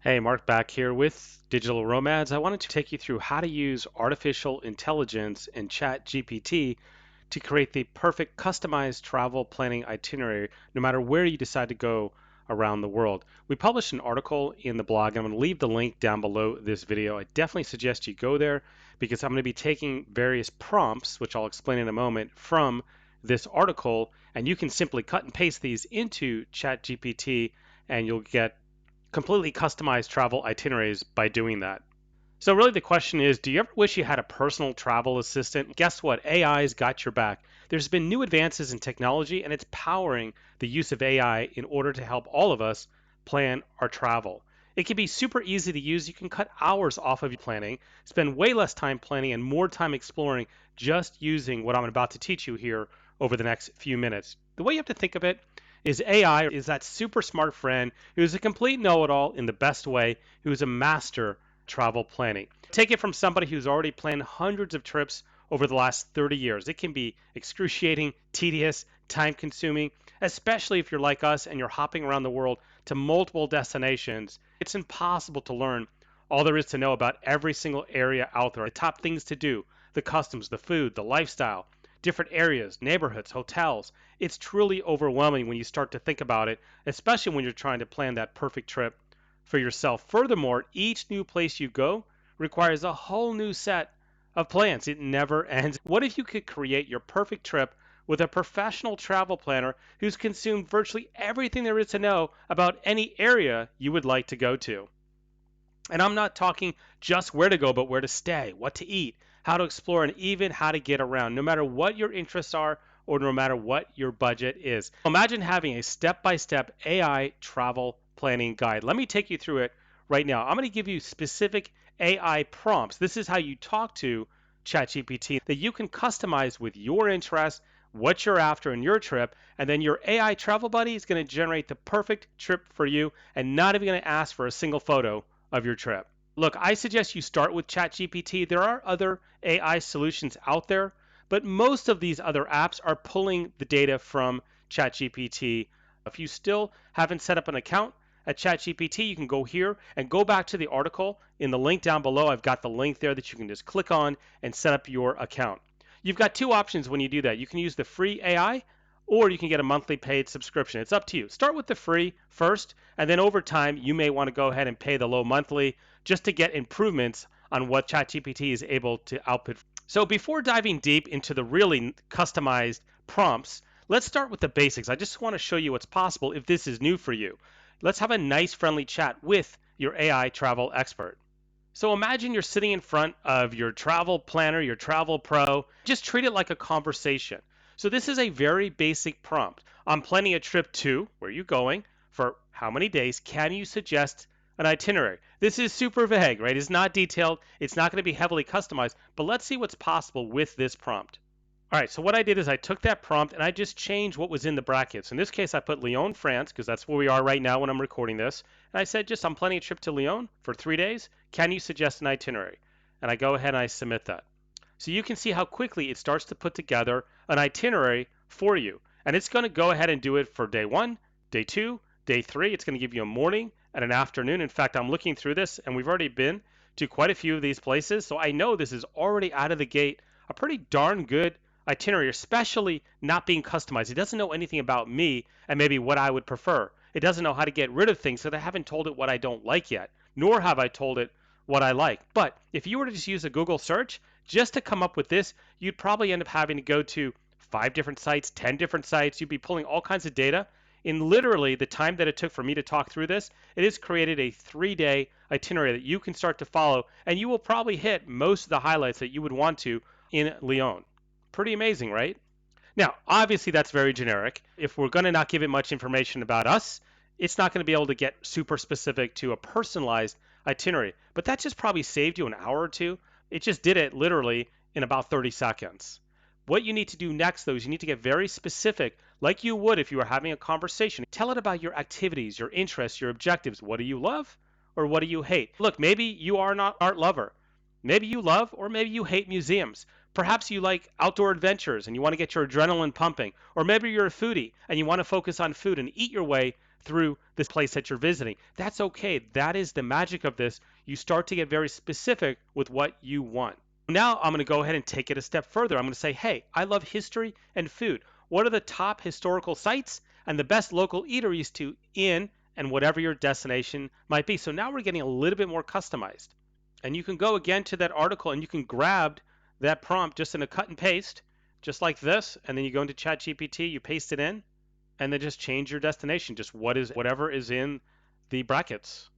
Hey, Mark back here with Digital Romads. I wanted to take you through how to use artificial intelligence and ChatGPT to create the perfect customized travel planning itinerary no matter where you decide to go around the world. We published an article in the blog. I'm going to leave the link down below this video. I definitely suggest you go there because I'm going to be taking various prompts, which I'll explain in a moment, from this article, and you can simply cut and paste these into ChatGPT and you'll get completely customized travel itineraries by doing that. So really the question is, do you ever wish you had a personal travel assistant? Guess what? AI's got your back. There's been new advances in technology and it's powering the use of AI in order to help all of us plan our travel. It can be super easy to use. You can cut hours off of your planning, spend way less time planning and more time exploring just using what I'm about to teach you here over the next few minutes. The way you have to think of it is AI is that super smart friend who's a complete know-it-all in the best way, who's a master travel planning. Take it from somebody who's already planned hundreds of trips over the last 30 years. It can be excruciating, tedious, time consuming, especially if you're like us and you're hopping around the world to multiple destinations. It's impossible to learn all there is to know about every single area out there, the top things to do, the customs, the food, the lifestyle, different areas, neighborhoods, hotels. It's truly overwhelming when you start to think about it, especially when you're trying to plan that perfect trip for yourself. Furthermore, each new place you go requires a whole new set of plans. It never ends. What if you could create your perfect trip with a professional travel planner who's consumed virtually everything there is to know about any area you would like to go to? And I'm not talking just where to go, but where to stay, what to eat, how to explore, and even how to get around, no matter what your interests are or no matter what your budget is. Imagine having a step-by-step AI travel planning guide. Let me take you through it right now. I'm going to give you specific AI prompts. This is how you talk to ChatGPT that you can customize with your interests, what you're after in your trip, and then your AI travel buddy is going to generate the perfect trip for you and not even going to ask for a single photo of your trip. Look, I suggest you start with ChatGPT. There are other AI solutions out there, but most of these other apps are pulling the data from ChatGPT. If you still haven't set up an account at ChatGPT, you can go here and go back to the article in the link down below. I've got the link there that you can just click on and set up your account. You've got two options when you do that. You can use the free AI or you can get a monthly paid subscription. It's up to you. Start with the free first, and then over time, you may want to go ahead and pay the low monthly just to get improvements on what ChatGPT is able to output. So before diving deep into the really customized prompts, let's start with the basics. I just want to show you what's possible if this is new for you. Let's have a nice friendly chat with your AI travel expert. So imagine you're sitting in front of your travel planner, your travel pro. Just treat it like a conversation. So this is a very basic prompt. I'm planning a trip to, where are you going, for how many days, can you suggest an itinerary? This is super vague, right? It's not detailed. It's not going to be heavily customized, but let's see what's possible with this prompt. All right, so what I did is I took that prompt and I just changed what was in the brackets. In this case, I put Lyon, France, because that's where we are right now when I'm recording this. And I said, I'm planning a trip to Lyon for 3 days. Can you suggest an itinerary? And I go ahead and I submit that. So you can see how quickly it starts to put together an itinerary for you. And it's going to go ahead and do it for day 1, day 2, day 3. It's going to give you a morning and an afternoon. In fact, I'm looking through this and we've already been to quite a few of these places. So I know this is already out of the gate a pretty darn good itinerary, especially not being customized. It doesn't know anything about me and maybe what I would prefer. It doesn't know how to get rid of things because I haven't told it what I don't like yet, nor have I told it what I like. But if you were to just use a Google search just to come up with this, you'd probably end up having to go to 5 different sites, 10 different sites. You'd be pulling all kinds of data. In literally the time that it took for me to talk through this, it has created a 3-day itinerary that you can start to follow, and you will probably hit most of the highlights that you would want to in Lyon. Pretty amazing, right? Now, obviously, that's very generic. If we're going to not give it much information about us, it's not going to be able to get super specific to a personalized itinerary. But that just probably saved you an hour or two. It just did it literally in about 30 seconds. What you need to do next, though, is you need to get very specific, like you would if you were having a conversation. Tell it about your activities, your interests, your objectives. What do you love or what do you hate? Look, maybe you are not art lover. Maybe you love or maybe you hate museums. Perhaps you like outdoor adventures and you want to get your adrenaline pumping. Or maybe you're a foodie and you want to focus on food and eat your way through this place that you're visiting. That's okay. That is the magic of this. You start to get very specific with what you want. Now I'm going to go ahead and take it a step further. I'm going to say, hey, I love history and food. What are the top historical sites and the best local eateries to in and whatever your destination might be? So now we're getting a little bit more customized. And you can go again to that article and you can grab that prompt just in a cut and paste, just like this. And then you go into ChatGPT, you paste it in, and then just change your destination. Just whatever is in the brackets.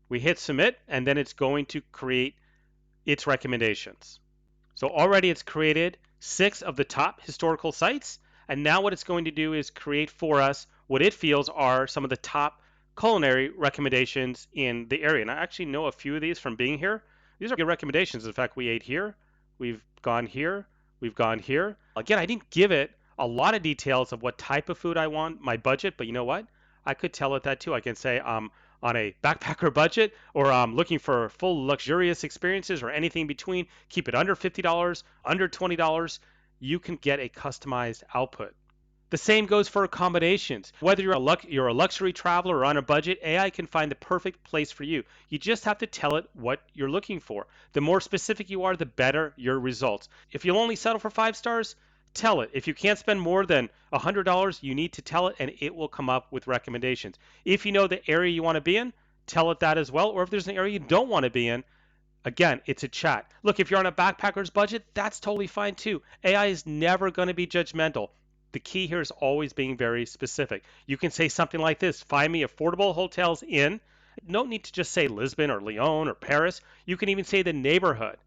We hit submit, and then it's going to create its recommendations. So already it's created 6 of the top historical sites, and now what it's going to do is create for us what it feels are some of the top culinary recommendations in the area. And I actually know a few of these from being here. These are good recommendations. In fact, we ate here, we've gone here, we've gone here. Again, I didn't give it a lot of details of what type of food I want, my budget, but you know what? I could tell it that too. I can say on a backpacker budget or looking for full luxurious experiences or anything between, keep it under $50, under $20. You can get a customized output. The same goes for accommodations. Whether you're a luxury traveler or on a budget, AI can find the perfect place for you. You just have to tell it what you're looking for. The more specific you are, the better your results. If you'll only settle for 5 stars, tell it. If you can't spend more than $100, you need to tell it and it will come up with recommendations. If you know the area you want to be in, tell it that as well. Or if there's an area you don't want to be in, again, it's a chat. Look, if you're on a backpacker's budget, that's totally fine too. AI is never going to be judgmental. The key here is always being very specific. You can say something like this: find me affordable hotels in. No need to just say Lisbon or Lyon or Paris. You can even say the neighborhood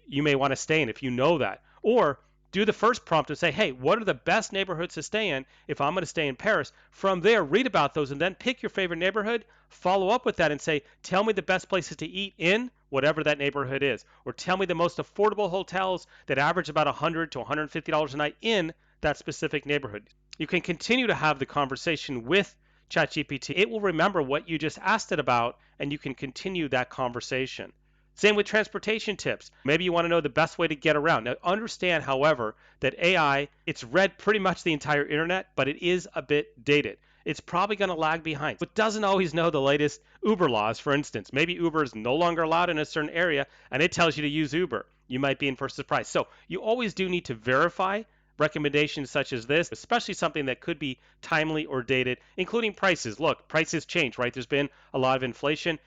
you may want to stay in if you know that. Or do the first prompt and say, hey, what are the best neighborhoods to stay in if I'm going to stay in Paris? From there, read about those and then pick your favorite neighborhood, follow up with that and say, tell me the best places to eat in whatever that neighborhood is. Or tell me the most affordable hotels that average about $100 to $150 a night in that specific neighborhood. You can continue to have the conversation with ChatGPT. It will remember what you just asked it about, and you can continue that conversation. Same with transportation tips. Maybe you want to know the best way to get around. Now, understand, however, that AI, it's read pretty much the entire internet, but it is a bit dated. It's probably going to lag behind. It doesn't always know the latest Uber laws, for instance. Maybe Uber is no longer allowed in a certain area, and it tells you to use Uber. You might be in for a surprise. So you always do need to verify recommendations such as this, especially something that could be timely or dated, including prices. Look, prices change, right? There's been a lot of inflation.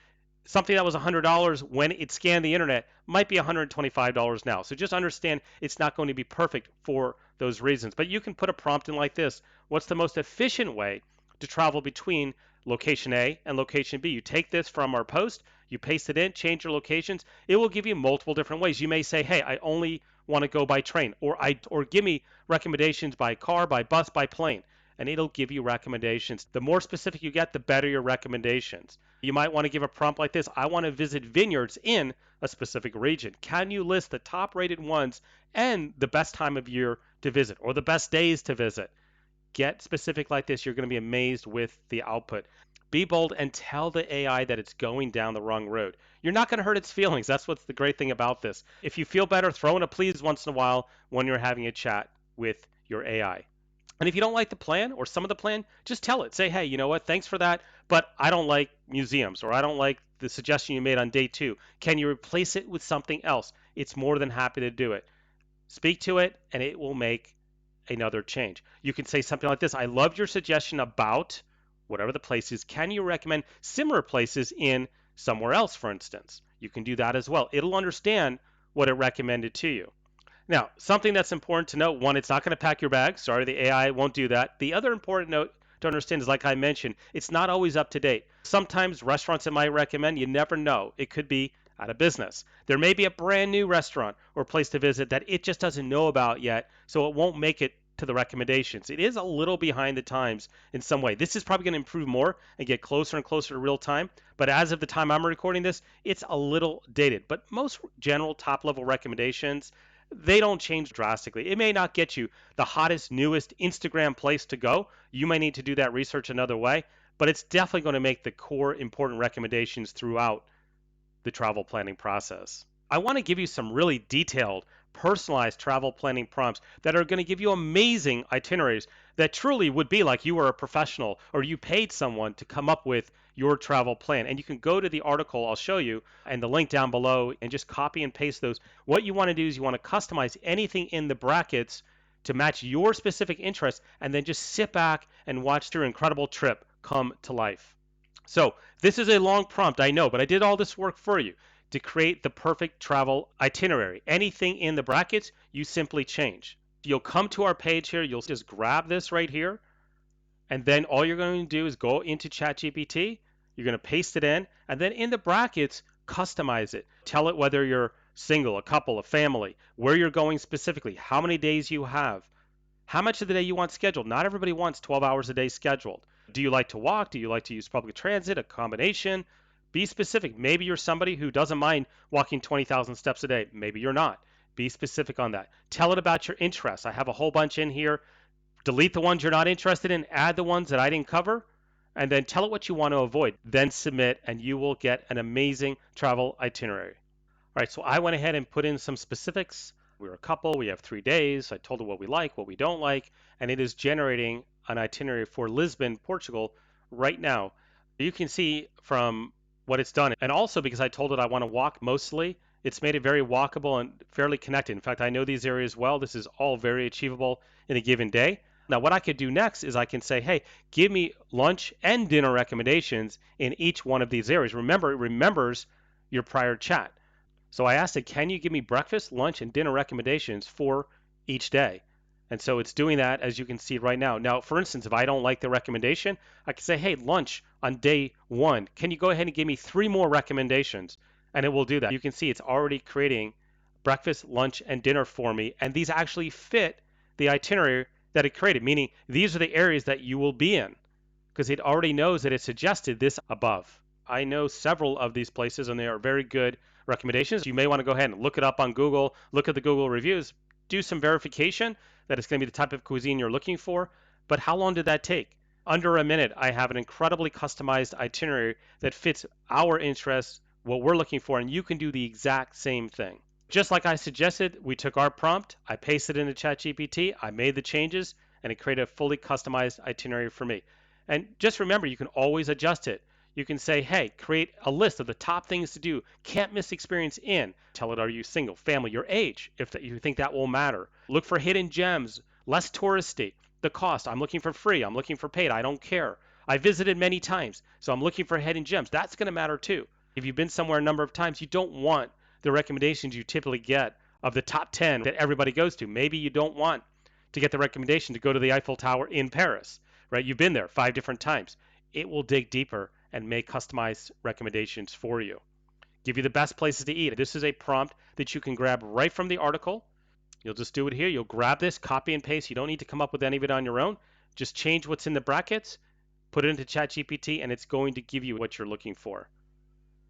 Something that was $100 when it scanned the internet might be $125 now. So just understand it's not going to be perfect for those reasons. But you can put a prompt in like this: what's the most efficient way to travel between location A and location B? You take this from our post, you paste it in, change your locations. It will give you multiple different ways. You may say, hey, I only want to go by train, or give me recommendations by car, by bus, by plane, and it'll give you recommendations. The more specific you get, the better your recommendations. You might want to give a prompt like this: I want to visit vineyards in a specific region. Can you list the top rated ones and the best time of year to visit or the best days to visit? Get specific like this. You're going to be amazed with the output. Be bold and tell the AI that it's going down the wrong road. You're not going to hurt its feelings. That's what's the great thing about this. If you feel better, throw in a please once in a while when you're having a chat with your AI. And if you don't like the plan or some of the plan, just tell it. Say, hey, you know what? Thanks for that, but I don't like museums, or I don't like the suggestion you made on day 2. Can you replace it with something else? It's more than happy to do it. Speak to it, and it will make another change. You can say something like this: I loved your suggestion about whatever the place is. Can you recommend similar places in somewhere else, for instance? You can do that as well. It'll understand what it recommended to you. Now, something that's important to note: one, it's not going to pack your bag. Sorry, the AI won't do that. The other important note to understand is, like I mentioned, it's not always up to date. Sometimes restaurants it might recommend, you never know. It could be out of business. There may be a brand new restaurant or place to visit that it just doesn't know about yet, so it won't make it to the recommendations. It is a little behind the times in some way. This is probably going to improve more and get closer and closer to real time, but as of the time I'm recording this, it's a little dated. But most general top level recommendations, they don't change drastically. It may not get you the hottest, newest Instagram place to go. You may need to do that research another way, but it's definitely going to make the core important recommendations throughout the travel planning process. I want to give you some really detailed, personalized travel planning prompts that are going to give you amazing itineraries that truly would be like you were a professional or you paid someone to come up with your travel plan. And you can go to the article I'll show you and the link down below and just copy and paste those. What you want to do is you want to customize anything in the brackets to match your specific interests, and then just sit back and watch your incredible trip come to life. So this is a long prompt, I know, but I did all this work for you to create the perfect travel itinerary. Anything in the brackets, you simply change. You'll come to our page here, you'll just grab this right here, and then all you're going to do is go into ChatGPT, you're going to paste it in, and then in the brackets, customize it. Tell it whether you're single, a couple, a family, where you're going specifically, how many days you have, how much of the day you want scheduled. Not everybody wants 12 hours a day scheduled. Do you like to walk? Do you like to use public transit? A combination? Be specific. Maybe you're somebody who doesn't mind walking 20,000 steps a day. Maybe you're not. Be specific on that. Tell it about your interests. I have a whole bunch in here. Delete the ones you're not interested in, add the ones that I didn't cover, and then tell it what you want to avoid. Then submit, and you will get an amazing travel itinerary. All right, so I went ahead and put in some specifics. We're a couple, we have 3 days. I told it what we like, what we don't like, and it is generating an itinerary for Lisbon, Portugal right now. You can see from what it's done, and also because I told it I want to walk mostly, it's made it very walkable and fairly connected. In fact, I know these areas well. This is all very achievable in a given day. Now, what I could do next is I can say, hey, give me lunch and dinner recommendations in each one of these areas. Remember, it remembers your prior chat. So I asked it, can you give me breakfast, lunch, and dinner recommendations for each day? And so it's doing that, as you can see right now. Now, for instance, if I don't like the recommendation, I can say, hey, lunch on day 1, can you go ahead and give me 3 more recommendations? And it will do that. You can see it's already creating breakfast, lunch, and dinner for me. And these actually fit the itinerary that it created, meaning these are the areas that you will be in because it already knows that it suggested this above. I know several of these places and they are very good recommendations. You may want to go ahead and look it up on Google, look at the Google reviews, do some verification that it's going to be the type of cuisine you're looking for. But how long did that take? Under a minute, I have an incredibly customized itinerary that fits our interests, what we're looking for, and you can do the exact same thing. Just like I suggested, we took our prompt, I pasted it into ChatGPT, I made the changes, and it created a fully customized itinerary for me. And just remember, you can always adjust it. You can say, hey, create a list of the top things to do, can't miss experience in. Tell it, are you single, family, your age, if you think that will matter. Look for hidden gems, less touristy. The cost, I'm looking for free, I'm looking for paid, I don't care. I visited many times, so I'm looking for hidden gems. That's going to matter too. If you've been somewhere a number of times, you don't want the recommendations you typically get of the top 10 that everybody goes to. Maybe you don't want to get the recommendation to go to the Eiffel Tower in Paris, right? You've been there 5 different times. It will dig deeper and make customized recommendations for you. Give you the best places to eat. This is a prompt that you can grab right from the article. You'll just do it here. You'll grab this, copy and paste. You don't need to come up with any of it on your own. Just change what's in the brackets, put it into ChatGPT, and it's going to give you what you're looking for.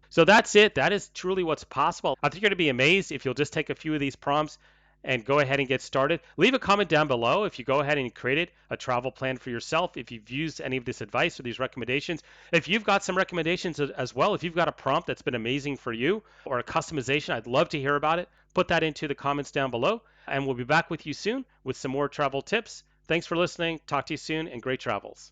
So that's it. That is truly what's possible. I think you're going to be amazed if you'll just take a few of these prompts and go ahead and get started. Leave a comment down below if you go ahead and created a travel plan for yourself, if you've used any of this advice or these recommendations. If you've got some recommendations as well, if you've got a prompt that's been amazing for you or a customization, I'd love to hear about it. Put that into the comments down below, and we'll be back with you soon with some more travel tips. Thanks for listening. Talk to you soon, and great travels.